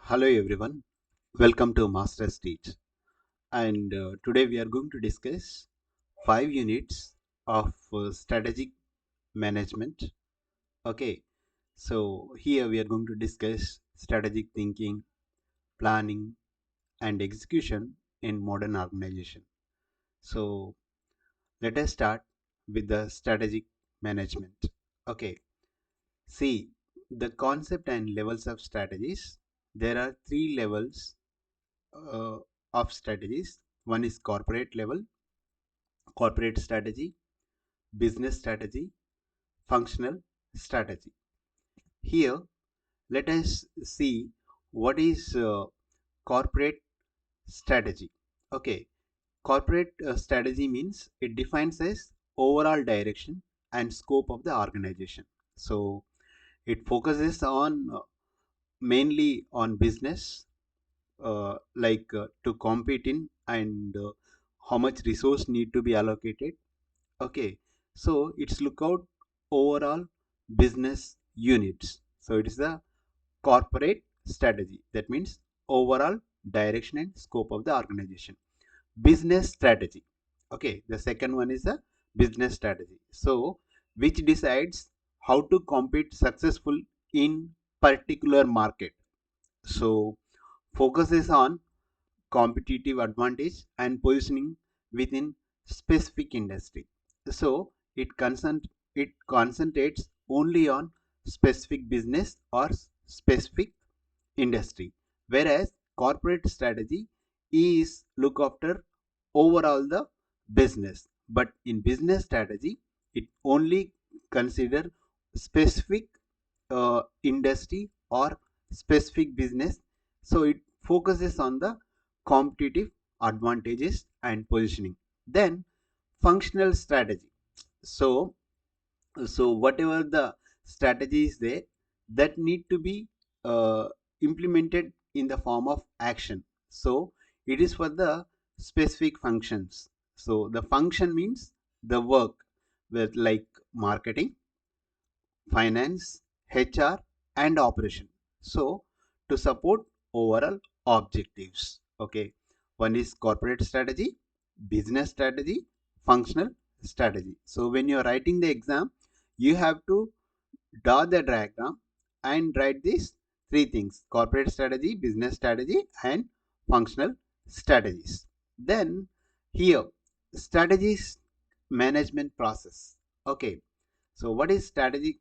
Hello everyone, welcome to MastersTeach, and today we are going to discuss 5 units of strategic management. Okay, so here we are going to discuss strategic thinking, planning, and execution in modern organization. So let us start with the strategic management. Okay, see the concept and levels of strategies. There are 3 levels uh, of strategies. One is corporate strategy, business strategy, functional strategy. Here, let us see what is corporate strategy. Okay, corporate strategy means it defines as overall direction and scope of the organization. So it focuses on mainly on business, to compete in, and how much resource need to be allocated. Okay, so it's look out overall business units. So it is the corporate strategy, that means overall direction and scope of the organization. Business strategy, okay, the second one is a business strategy, so which decides how to compete successful in particular market. So focuses on competitive advantage and positioning within specific industry. So it concentrates only on specific business or specific industry, whereas corporate strategy is look after overall the business. But in business strategy, it only consider specific industry or specific business. So it focuses on the competitive advantages and positioning. Then functional strategy. So whatever the strategy is there, that need to be uh, implemented in the form of action. So it is for the specific functions. So the function means the work with like marketing, finance, HR, and operation. So to support overall objectives. Okay, one is corporate strategy, business strategy, functional strategy. So when you're writing the exam, you have to draw the diagram and write these 3 things: corporate strategy, business strategy, and functional strategies. Then here, strategies management process. Okay, so what is strategic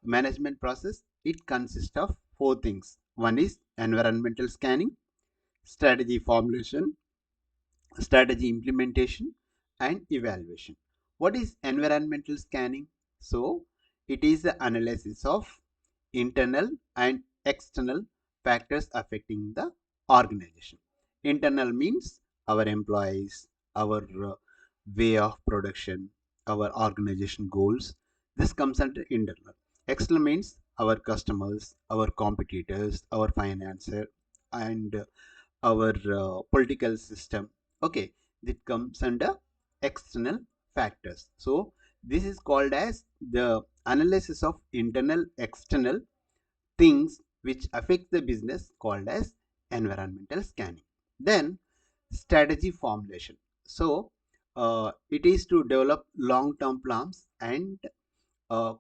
management process? It consists of 4 things. One is environmental scanning, strategy formulation, strategy implementation, and evaluation. What is environmental scanning? So it is the analysis of internal and external factors affecting the organization. Internal means our employees, our way of production, our organization goals. This comes under internal. External means our customers, our competitors, our financer, and our political system. Okay, that comes under external factors. So this is called as the analysis of internal external things which affect the business, called as environmental scanning. Then strategy formulation. So it is to develop long term plans and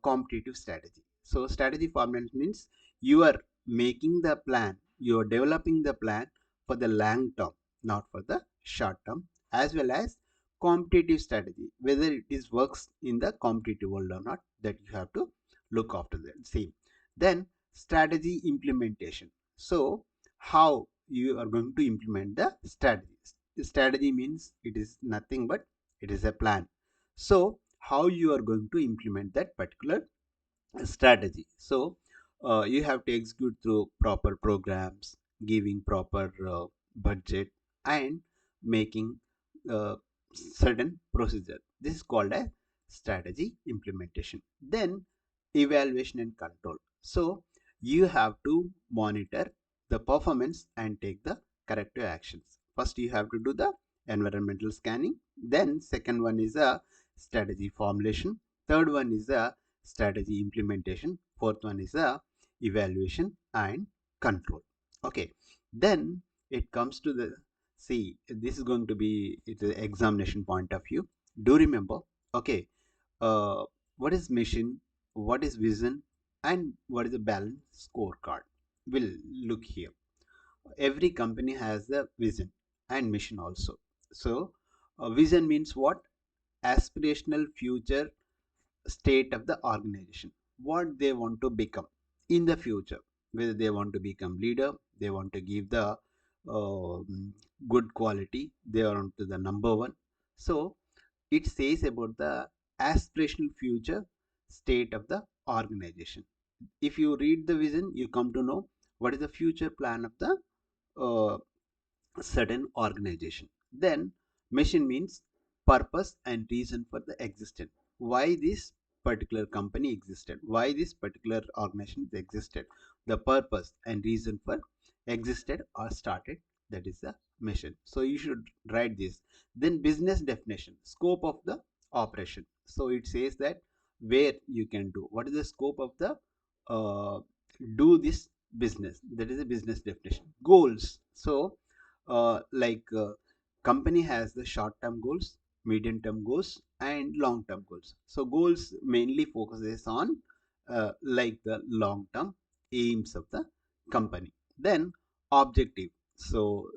competitive strategy. So strategy formulation means you are making the plan, you are developing the plan for the long term, not for the short term, as well as competitive strategy, whether it is works in the competitive world or not, that you have to look after the same. Then strategy implementation. So how you are going to implement the strategies. Strategy means it is nothing but it is a plan. So how you are going to implement that particular strategy. So you have to execute through proper programs, giving proper budget, and making certain procedure. This is called a strategy implementation. Then evaluation and control. So you have to monitor the performance and take the corrective actions. First you have to do the environmental scanning, then second one is a strategy formulation, third one is a strategy implementation, fourth one is a evaluation and control. Okay, then it comes to the, see, this is going to be the examination point of view. Do remember, okay, uh, what is mission, what is vision, and what is the balance scorecard. We'll look here. Every company has a vision and mission also. So vision means what? Aspirational future state of the organization, what they want to become in the future, whether they want to become leader, they want to give the good quality, they are on to the number one. So it says about the aspirational future state of the organization. If you read the vision, you come to know what is the future plan of the uh, certain organization. Then mission means purpose and reason for the existence. Why this particular company existed? Why this particular organization existed? The purpose and reason for existed or started. That is the mission. So you should write this. Then business definition, scope of the operation. So it says that where you can do. What is the scope of the do this business? That is a business definition. Goals. So company has the short term goals, medium term goals, and long term goals. So goals mainly focuses on the long term aims of the company. Then objective, so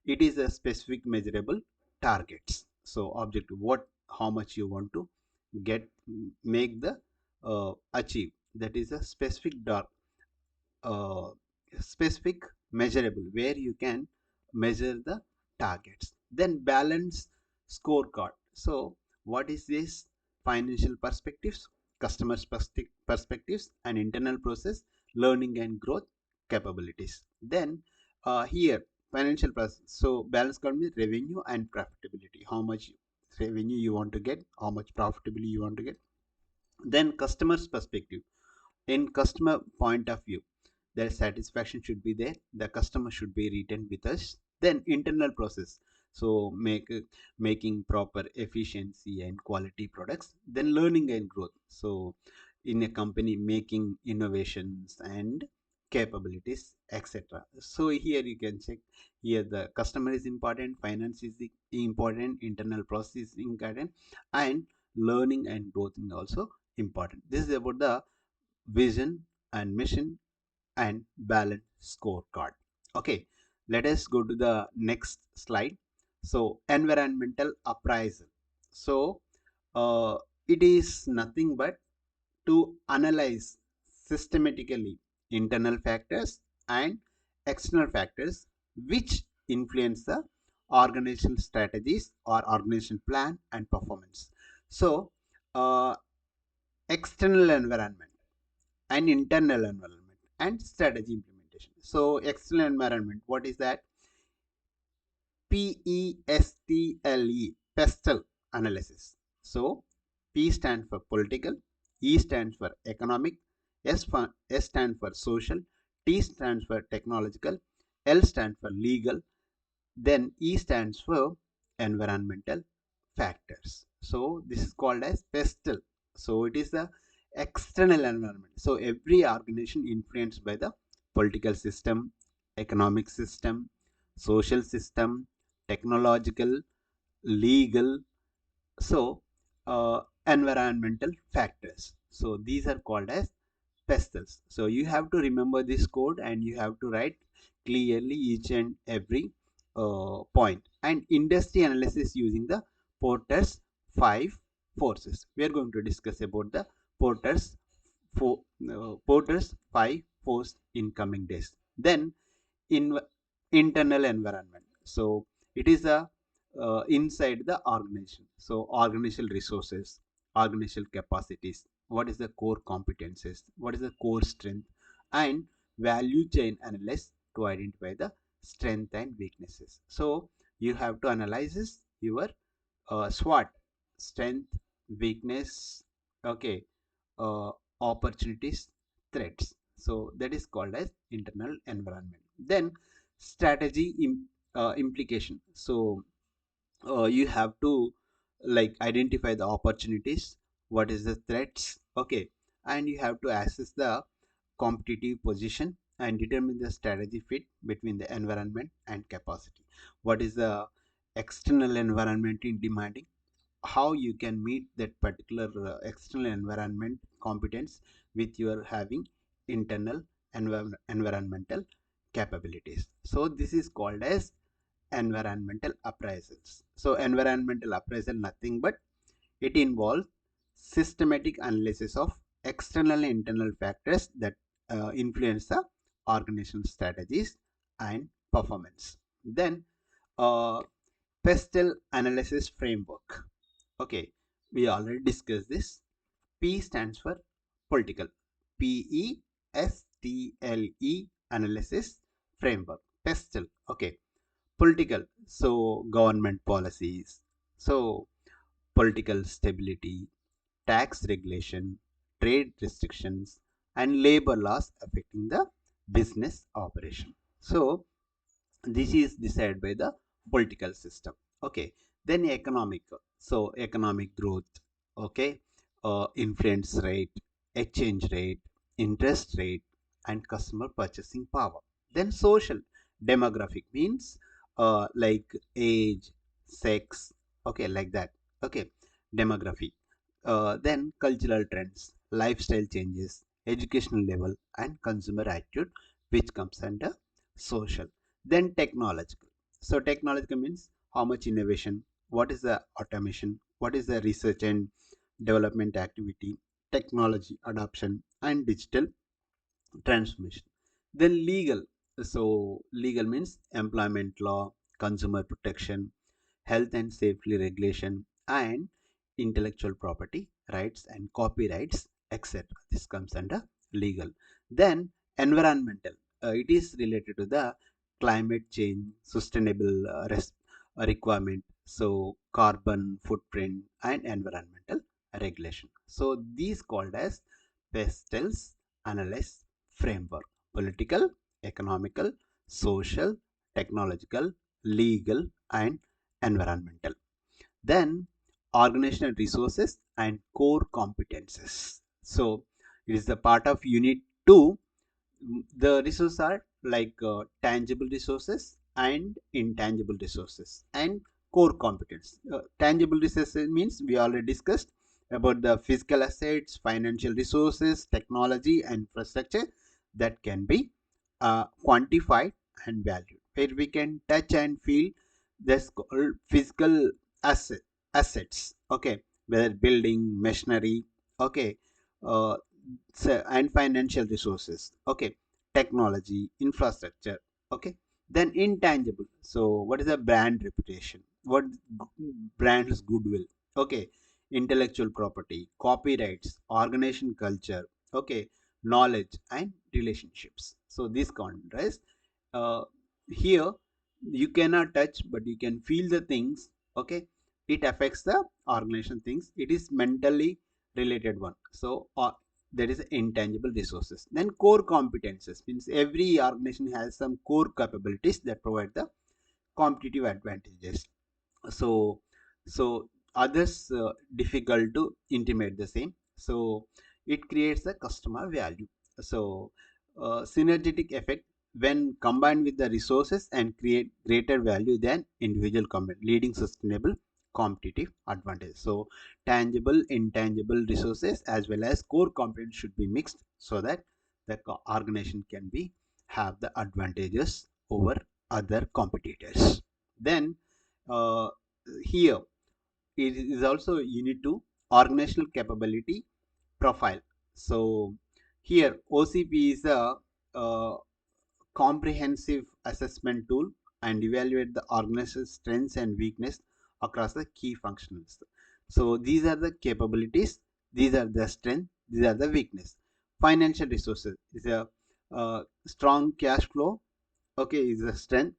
it is a specific measurable targets. So objective, what, how much you want to get, make the achieve, that is a specific uh, specific measurable where you can measure the targets. Then balance scorecard. So what is this? Financial perspectives, customers perspectives, and internal process, learning and growth capabilities. Then here financial process, so balance can be revenue and profitability, how much revenue you want to get, how much profitability you want to get. Then customers perspective, in customer point of view, their satisfaction should be there, the customer should be retained with us. Then internal process, so making proper efficiency and quality products. Then learning and growth, so in a company making innovations and capabilities, etc. So here you can check, here the customer is important, finance is important, internal process is important, and learning and growth is also important. This is about the vision and mission and balance scorecard. Okay, let us go to the next slide. So environmental appraisal. So it is nothing but to analyze systematically internal factors and external factors which influence the organizational strategies or organization plan and performance. So external environment and internal environment and strategy implementation. So external environment, what is that? PESTLE, PESTLE analysis. So P stands for political, E stands for economic, S stands for social, T stands for technological, L stands for legal, then E stands for environmental factors. So this is called as PESTLE. So it is the external environment. So every organization influenced by the political system, economic system, social system, technological, legal, so environmental factors. So these are called as PESTLEs. So you have to remember this code and you have to write clearly each and every point. And industry analysis using the Porter's 5 forces. We are going to discuss about the Porter's Porter's 5 forces in coming days. Then in internal environment. So it is a inside the organization. So organizational resources, organizational capacities, what is the core competences, what is the core strength, and value chain analysis to identify the strength and weaknesses. So you have to analyze your SWOT, strength, weakness, okay, uh, opportunities, threats. So that is called as internal environment. Then strategy implication. So you have to identify the opportunities, what is the threats, okay, and you have to assess the competitive position and determine the strategy fit between the environment and capacity. What is the external environment in demanding? How you can meet that particular external environment competence with your having internal environmental capabilities. So this is called as environmental appraisals. So environmental appraisal nothing but it involves systematic analysis of external and internal factors that influence the organizational strategies and performance. Then uh, PESTLE analysis framework. Okay, we already discussed this. P stands for political. PESTLE analysis framework. PESTLE. Okay, political. So government policies. So political stability, tax regulation, trade restrictions, and labor laws affecting the business operation. So this is decided by the political system. Okay, then economic. So economic growth. Okay, influence rate, exchange rate, interest rate, and customer purchasing power. Then social, demographic means like age, sex. Okay, like that. Okay, demography. Then cultural trends, lifestyle changes, educational level, and consumer attitude, which comes under social. Then technological. So technological means how much innovation, what is the automation, what is the research and development activity, technology adoption, and digital transformation. Then legal. So legal means employment law, consumer protection, health and safety regulation, and intellectual property rights and copyrights, etc. This comes under legal. Then environmental. It is related to the climate change, sustainable requirement, so carbon footprint and environmental regulation. So these called as PESTLE's analysis framework: political, economical, social, technological, legal, and environmental. Then organizational resources and core competences. So it is the part of unit 2. The resources are like tangible resources and intangible resources and core competence. Tangible resources means we already discussed about the physical assets, financial resources, technology and infrastructure that can be quantified and valued, where we can touch and feel this physical asset, assets. Okay, whether building, machinery. Okay, uh, and financial resources. Okay, technology, infrastructure. Okay, then intangible. So what is a brand reputation? What brand's goodwill? Okay, intellectual property, copyrights, organization culture. Okay, knowledge and relationships. So this contrast uh, here you cannot touch but you can feel the things. Okay, it affects the organization things. It is mentally related one. So there is intangible resources. Then core competences means every organization has some core capabilities that provide the competitive advantages. So others difficult to intimate the same. So it creates a customer value. So synergetic effect when combined with the resources and create greater value than individual leading sustainable competitive advantage. So tangible, intangible resources as well as core competence should be mixed so that the organization can be have the advantages over other competitors. Then uh, here it is also you need to organizational capability profile. So here OCP is a comprehensive assessment tool and evaluate the organization's strengths and weakness across the key functions. So these are the capabilities, these are the strength, these are the weakness. Financial resources is a strong cash flow. Okay, is a strength.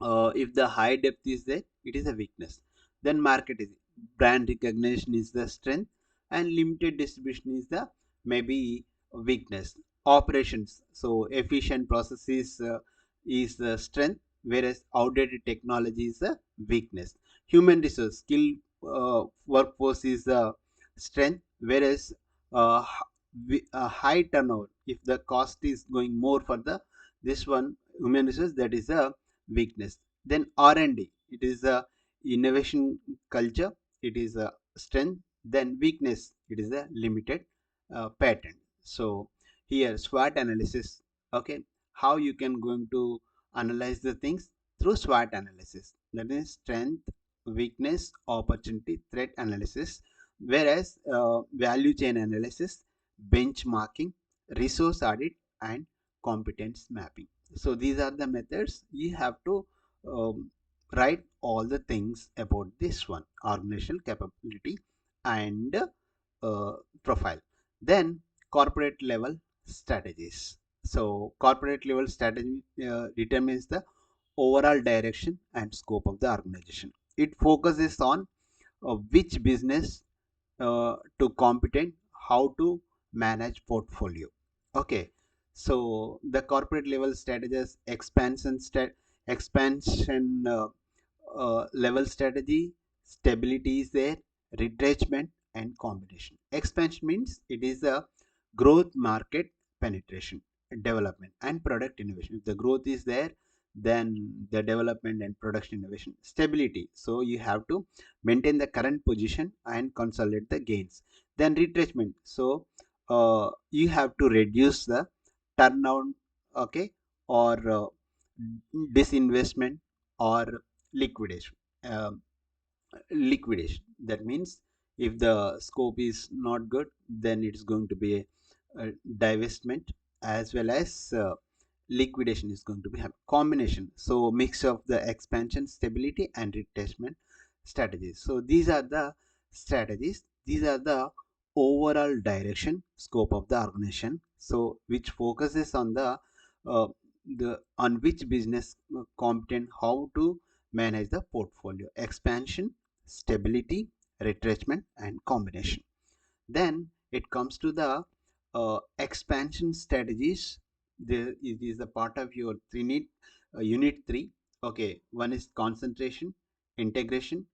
If the high depth is there, it is a weakness. Then market is brand recognition is the strength, and limited distribution is the maybe weakness. Operations, so efficient processes is the strength, whereas outdated technology is a weakness. Human resource skill workforce is the strength, whereas high turnover If the cost is going more for the this one human resource, that is a weakness. Then R&D, it is a innovation culture, it is a strength. Then weakness, it is a limited patent. So here SWOT analysis, okay, how you can going to analyze the things through SWOT analysis, that is strength, weakness, opportunity, threat analysis. Whereas value chain analysis, benchmarking, resource audit, and competence mapping. So these are the methods. You have to write all the things about this one: organizational capability and profile. Then corporate level strategies. So corporate level strategy determines the overall direction and scope of the organization. It focuses on which business to competent, how to manage portfolio. Okay, so the corporate level strategies, expansion level strategy, stability is there, retrenchment, and combination. Expansion means it is a growth, market penetration, development, and product innovation. If the growth is there, then the development and production innovation. Stability, so you have to maintain the current position and consolidate the gains. Then retrenchment, so you have to reduce the turnout, okay, or disinvestment, or liquidation. Um, Liquidation, that means if the scope is not good, then it's going to be a divestment, as well as liquidation is going to be a combination. So mix of the expansion, stability, and retention strategies. So these are the strategies, these are the overall direction scope of the organization, so which focuses on the on which business competent, how to manage the portfolio: expansion, stability, retrenchment, and combination. Then it comes to the expansion strategies. There it is a part of your unit 3. Okay, one is concentration, integration,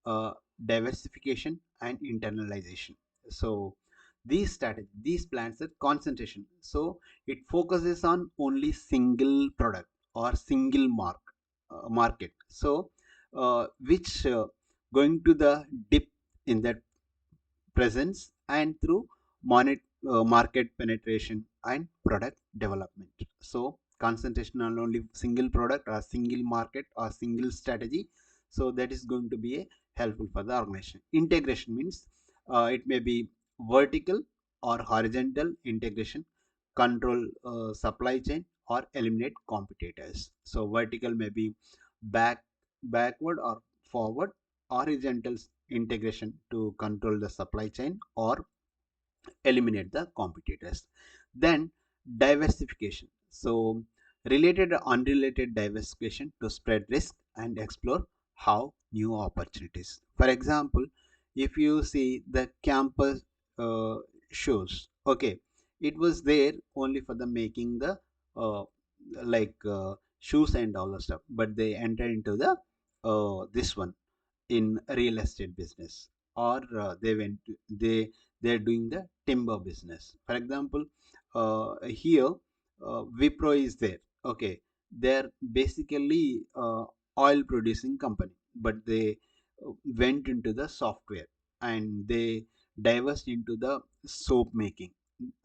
uh, diversification, and internalization. So these plans are concentration, so it focuses on only single product or single market. So which going to the dip in that presence and through market penetration and product development. So concentration on only single product or single market or single strategy. So that is going to be a helpful for the organization. Integration means it may be vertical or horizontal integration, control supply chain, or eliminate competitors. So vertical may be backward or forward, horizontal integration to control the supply chain or eliminate the competitors. Then diversification, so related or unrelated diversification to spread risk and explore how new opportunities. For example, if you see the campus uh, shows, okay, it was there only for the making the uh, shoes and all the stuff, but they enter into the this one in real estate business, or they're doing the timber business. For example, here Wipro is there. Okay, they're basically oil producing company, but they went into the software and they diverged into the soap making.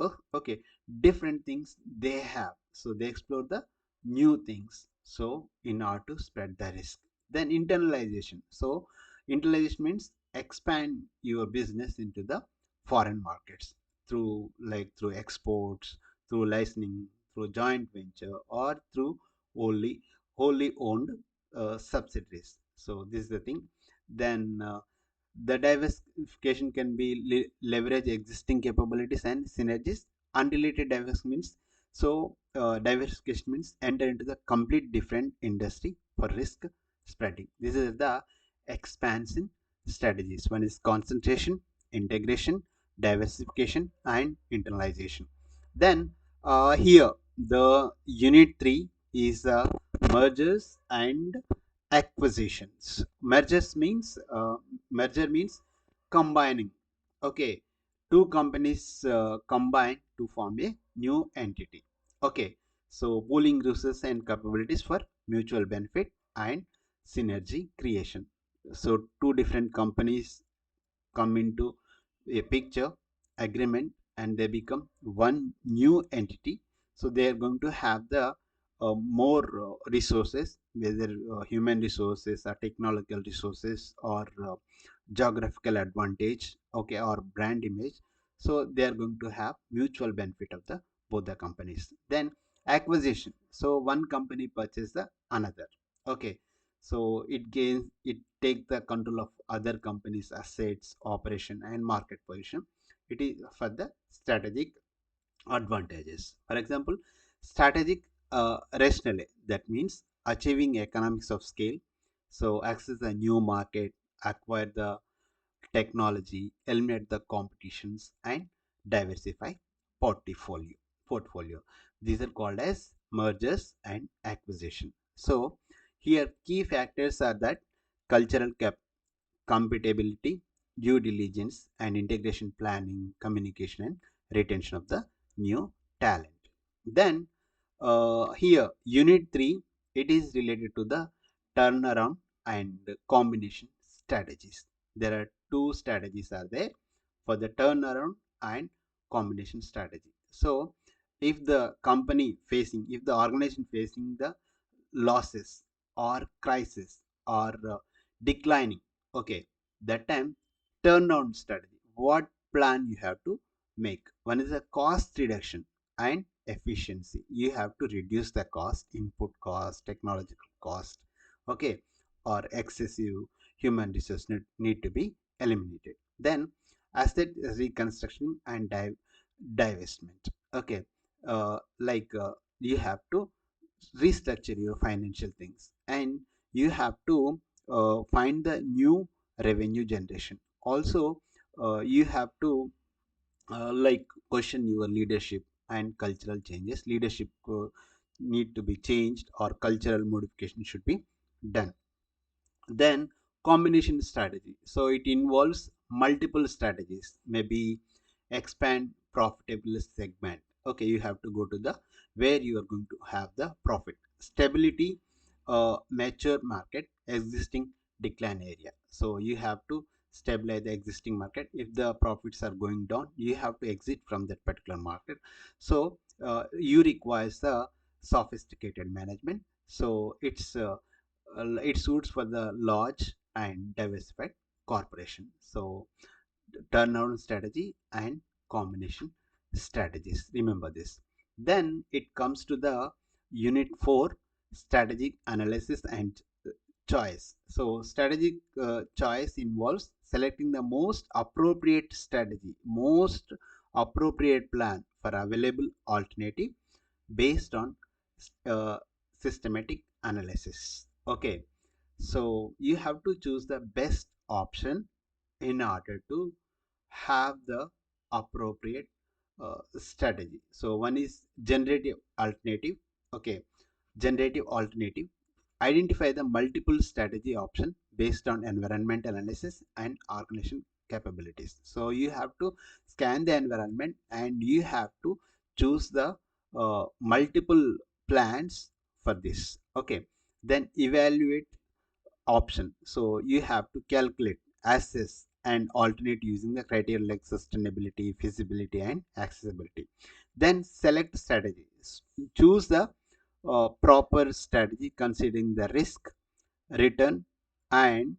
Oh, okay, different things they have, so they explore the new things, so in order to spread the risk. Then internalization, so internalization means expand your business into the foreign markets through through exports, through licensing, through joint venture, or through wholly owned subsidiaries. So this is the thing. Then the diversification can be leverage existing capabilities and synergies. Unrelated diversification means, so diversification means enter into the complete different industry for risk spreading. This is the expansion strategies. One is concentration, integration, diversification, and internalization. Then here the unit 3 is mergers and acquisitions. Merger means combining. Okay, two companies combine to form a new entity. Okay, so pooling resources and capabilities for mutual benefit and synergy creation. So two different companies come into a picture, agreement, and they become one new entity. So they are going to have the more resources, whether human resources or technological resources or geographical advantage, okay, or brand image. So they are going to have mutual benefit of the both the companies. Then acquisition, so one company purchase the another, okay, so it take the control of other companies assets, operation and market position. It is for the strategic advantages. For example, strategic rationale, that means achieving economics of scale, so access the new market, acquire the technology, eliminate the competitions, and diversify portfolio. Portfolio. These are called as mergers and acquisition. So here key factors are that cultural compatibility, due diligence, and integration planning, communication, and retention of the new talent. Then here, Unit 3, it is related to the turnaround and combination strategies. There are two strategies are there for the turnaround and combination strategy. So, if the organization facing the losses or crisis or declining, okay, that time turnaround strategy, what plan you have to make? One is a cost reduction and efficiency. You have to reduce the cost, input cost, technological cost, okay, or excessive human resource need to be eliminated. Then asset reconstruction and divestment, okay, you have to restructure your financial things, and you have to find the new revenue generation. Also you have to question your leadership and cultural changes. Leadership need to be changed or cultural modification should be done. Then combination strategy, so it involves multiple strategies, maybe expand profitable segment, okay, you have to go to the where you are going to have the profit stability, mature market, existing decline area. So you have to stabilize the existing market. If the profits are going down, you have to exit from that particular market. So you requires the sophisticated management. So it suits for the large and diversified corporation. So turnaround strategy and combination strategies, remember this. Then it comes to the unit 4, strategic analysis and choice. So strategic choice involves selecting the most appropriate strategy, most appropriate plan for available alternative based on uh, systematic analysis, okay. So you have to choose the best option in order to have the appropriate strategy. So one is generative alternative, okay. Generative alternative, identify the multiple strategy option based on environmental analysis and organization capabilities. So you have to scan the environment and you have to choose the multiple plans for this, okay. Then evaluate option, so you have to calculate, assess and alternate using the criteria like sustainability, feasibility and accessibility. Then select strategy, choose the proper strategy considering the risk, return and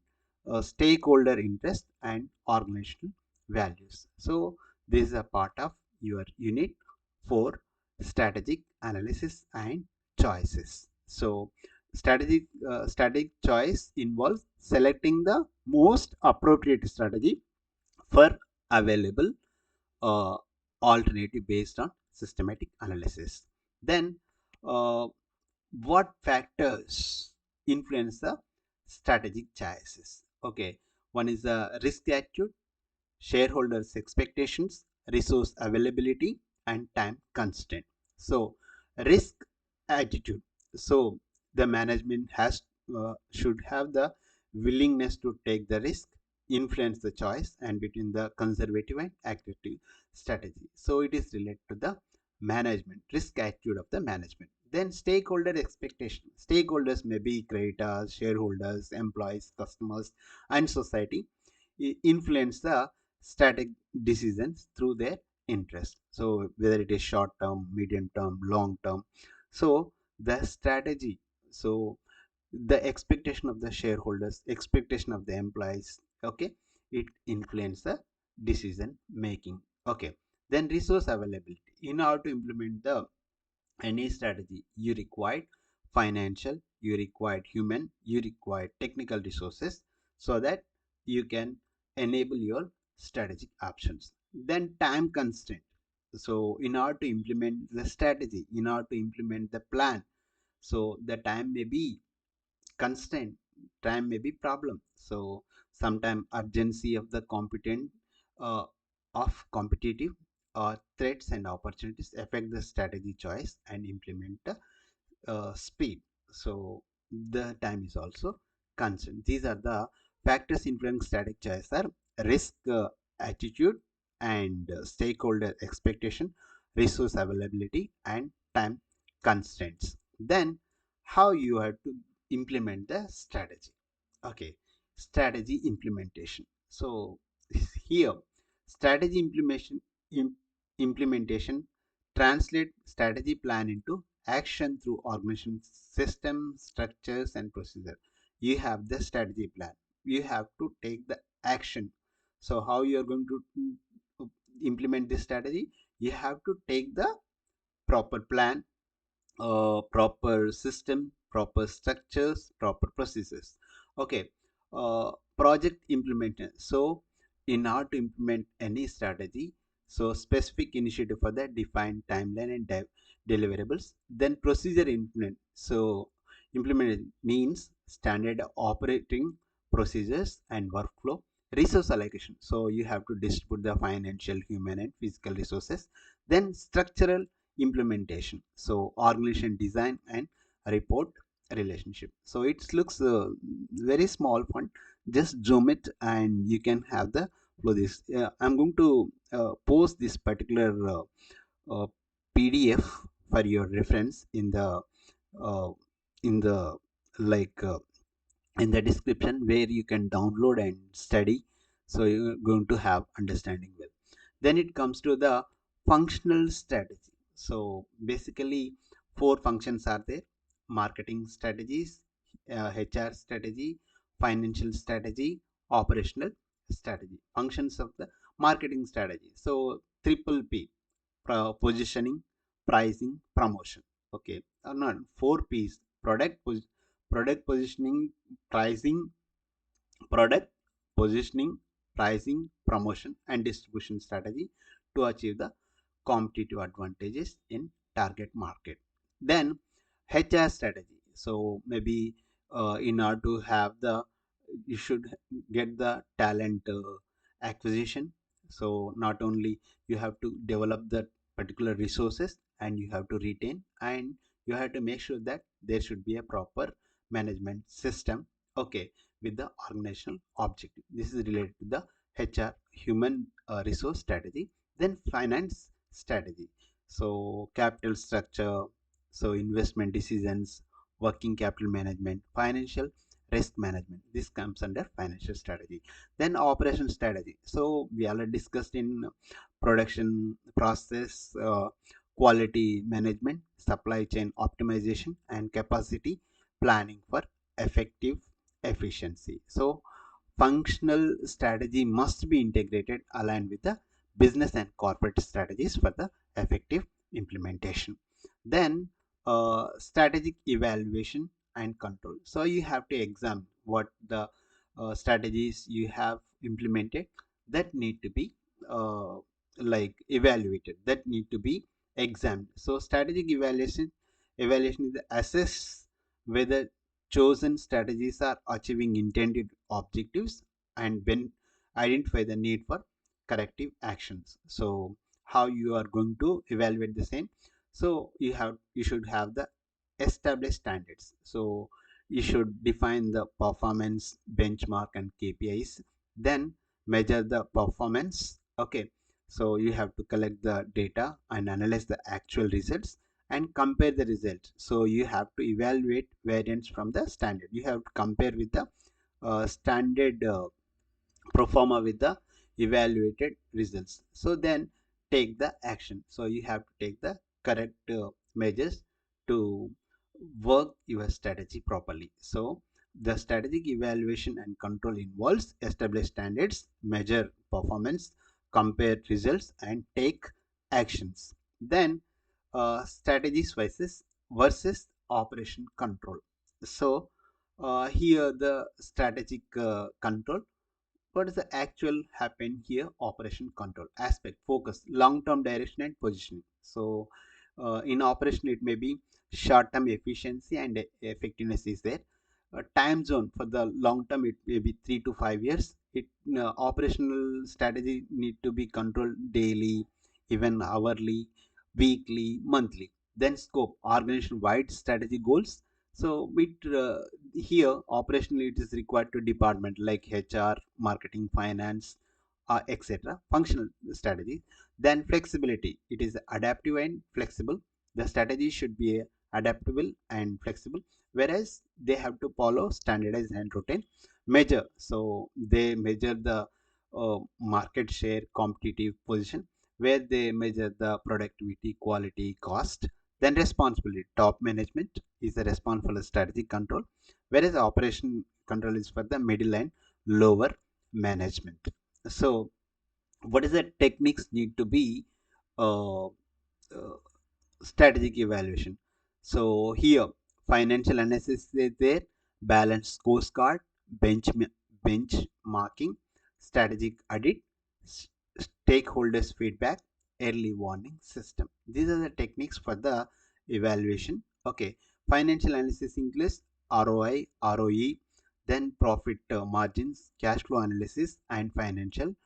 stakeholder interest and organizational values. So this is a part of your unit for strategic analysis and choices. So strategic choice involves selecting the most appropriate strategy for available uh, alternative based on systematic analysis. Then uh, what factors influence the strategic choices? Okay, one is the risk attitude, shareholders expectations, resource availability and time constraint. So risk attitude, so the management has should have the willingness to take the risk, influence the choice and between the conservative and active strategy. So it is related to the management, risk attitude of the management. Then stakeholder expectation. Stakeholders may be creditors, shareholders, employees, customers, and society influence the strategic decisions through their interest. So whether it is short term, medium term, long term. So the strategy. So the expectation of the shareholders, expectation of the employees, okay, it influence the decision making. Okay, then resource availability. In order to implement the any strategy, you require financial, you require human, you require technical resources, so that you can enable your strategic options. Then time constraint. So in order to implement the strategy, in order to implement the plan, so the time may be constraint, time may be problem. So sometimes urgency of the competent uh, of competitive threats and opportunities affect the strategy choice and implement the speed. So the time is also concerned. These are the factors influencing static choice are risk attitude and stakeholder expectation, resource availability, and time constraints. Then how you have to implement the strategy. Okay, strategy implementation. So here strategy implementation translate strategy plan into action through organization system, structures, and procedure. You have the strategy plan, you have to take the action. So how you are going to implement this strategy? You have to take the proper plan, proper system, proper structures, proper processes. Okay, project implementation. So, in order to implement any strategy, so specific initiative for that defined timeline and deliverables. Then procedure implement. So, implement means standard operating procedures and workflow. Resource allocation. So, you have to distribute the financial, human, and physical resources. Then structural implementation. So organization design and report relationship. So it looks very small font. Just zoom it and you can have the flow. This I'm going to post this particular uh, PDF for your reference uh, in the like in the description, where you can download and study, so you're going to have understanding well. Then it comes to the functional strategy. So basically four functions are there: marketing strategies, HR strategy, financial strategy, operational strategy. Functions of the marketing strategy. So triple P: positioning, pricing, promotion. Okay, not four P's: product positioning, pricing, product positioning, pricing, promotion, and distribution strategy to achieve the competitive advantages in target market. Then HR strategy. So maybe in order to have the, you should get the talent acquisition. So not only you have to develop the particular resources, and you have to retain, and you have to make sure that there should be a proper management system, okay, with the organizational objective. This is related to the HR, human resource strategy. Then finance strategy. So capital structure, so investment decisions, working capital management, financial risk management. This comes under financial strategy. Then operation strategy. So we already discussed in production process, quality management, supply chain optimization, and capacity planning for effective efficiency. So functional strategy must be integrated, aligned with the business and corporate strategies for the effective implementation. Then strategic evaluation and control. So you have to examine what the strategies you have implemented, that need to be uh, evaluated, that need to be examined. So strategic evaluation is the assess whether chosen strategies are achieving intended objectives, and when identify the need for corrective actions. So how you are going to evaluate the same? So you should have the established standards. So you should define the performance benchmark and KPIs, then measure the performance. Okay, So you have to collect the data and analyze the actual results and compare the results. So you have to evaluate variance from the standard. You have to compare with the standard pro forma with the evaluated results. So then take the action. So you have to take the correct measures to work your strategy properly. So the strategic evaluation and control involves establish standards, measure performance, compare results, and take actions. Then strategies versus operation control. So here the strategic control, what is the actual happen here? Operation control aspect, focus, long term direction and positioning. So in operation it may be short term efficiency and effectiveness is there. Time zone for the long term it may be 3 to 5 years. It operational strategy need to be controlled daily, even hourly, weekly, monthly. Then scope, organization wide strategy goals. So it here operationally it is required to department like HR, marketing, finance, etc. Functional strategy. Then flexibility, it is adaptive and flexible. The strategy should be adaptable and flexible, whereas they have to follow standardized and routine. Measure, so they measure the market share, competitive position, where they measure the productivity, quality, cost. Then responsibility, top management is the responsible for strategic control, whereas operation control is for the middle and lower management. So what is the techniques need to be uh, strategic evaluation? So here financial analysis is there, balance scorecard, bench benchmarking, strategic audit, stakeholders feedback, early warning system. These are the techniques for the evaluation. Okay, financial analysis includes ROI, ROE, then profit margins, cash flow analysis, and financial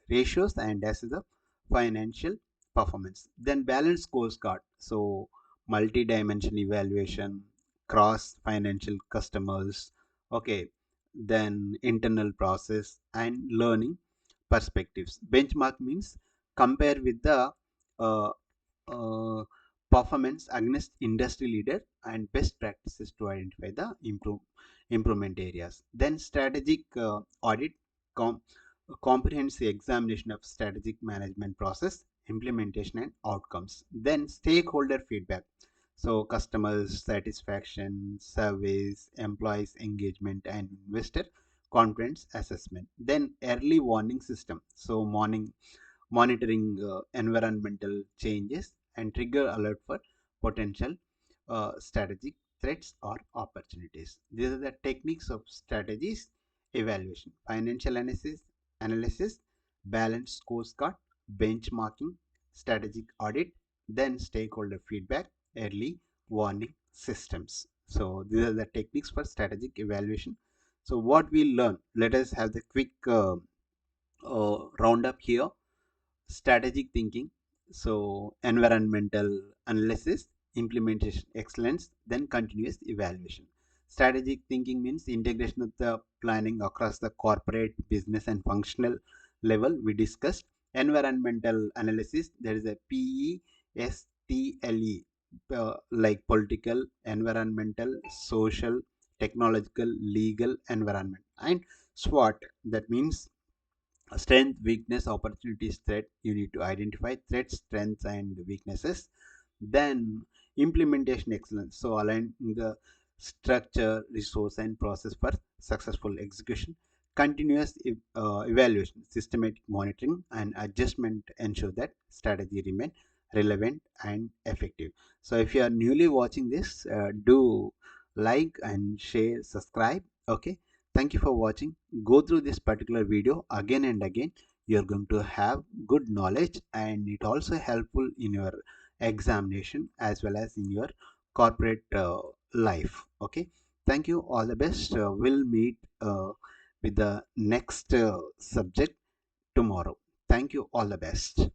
ratios, and as the financial performance. Then balance scorecard, so multi-dimension evaluation, cross financial customers. Okay, then internal process and learning perspectives. Benchmark means compare with the uh, uh, performance against industry leader and best practices to identify the improvement areas. Then strategic audit, com- comprehensive examination of strategic management process, implementation and outcomes. Then stakeholder feedback, so customers satisfaction, surveys, employees engagement, and investor confidence assessment. Then early warning system, so monitoring environmental changes and trigger alert for potential strategic threats or opportunities. These are the techniques of strategies evaluation: financial analysis, balance scorecard, benchmarking, strategic audit, then stakeholder feedback, early warning systems. So these are the techniques for strategic evaluation. So what we learn, let us have the quick roundup here. Strategic thinking, so environmental analysis, implementation excellence, then continuous evaluation. Strategic thinking means integration of the planning across the corporate, business, and functional level we discussed. Environmental analysis, there is a PESTLE, like political, environmental, social, technological, legal, environment. And SWOT, that means strength, weakness, opportunities, threat. You need to identify threats, strengths, and weaknesses. Then implementation excellence, so align the structure, resource, and process for successful execution. Continuous evaluation, systematic monitoring and adjustment ensure that strategy remain relevant and effective. So if you are newly watching this, do like and share, subscribe. Okay, thank you for watching. Go through this particular video again and again. You're going to have good knowledge, and it also helpful in your examination as well as in your corporate life. Okay, thank you, all the best. We'll meet with the next subject tomorrow. Thank you, all the best.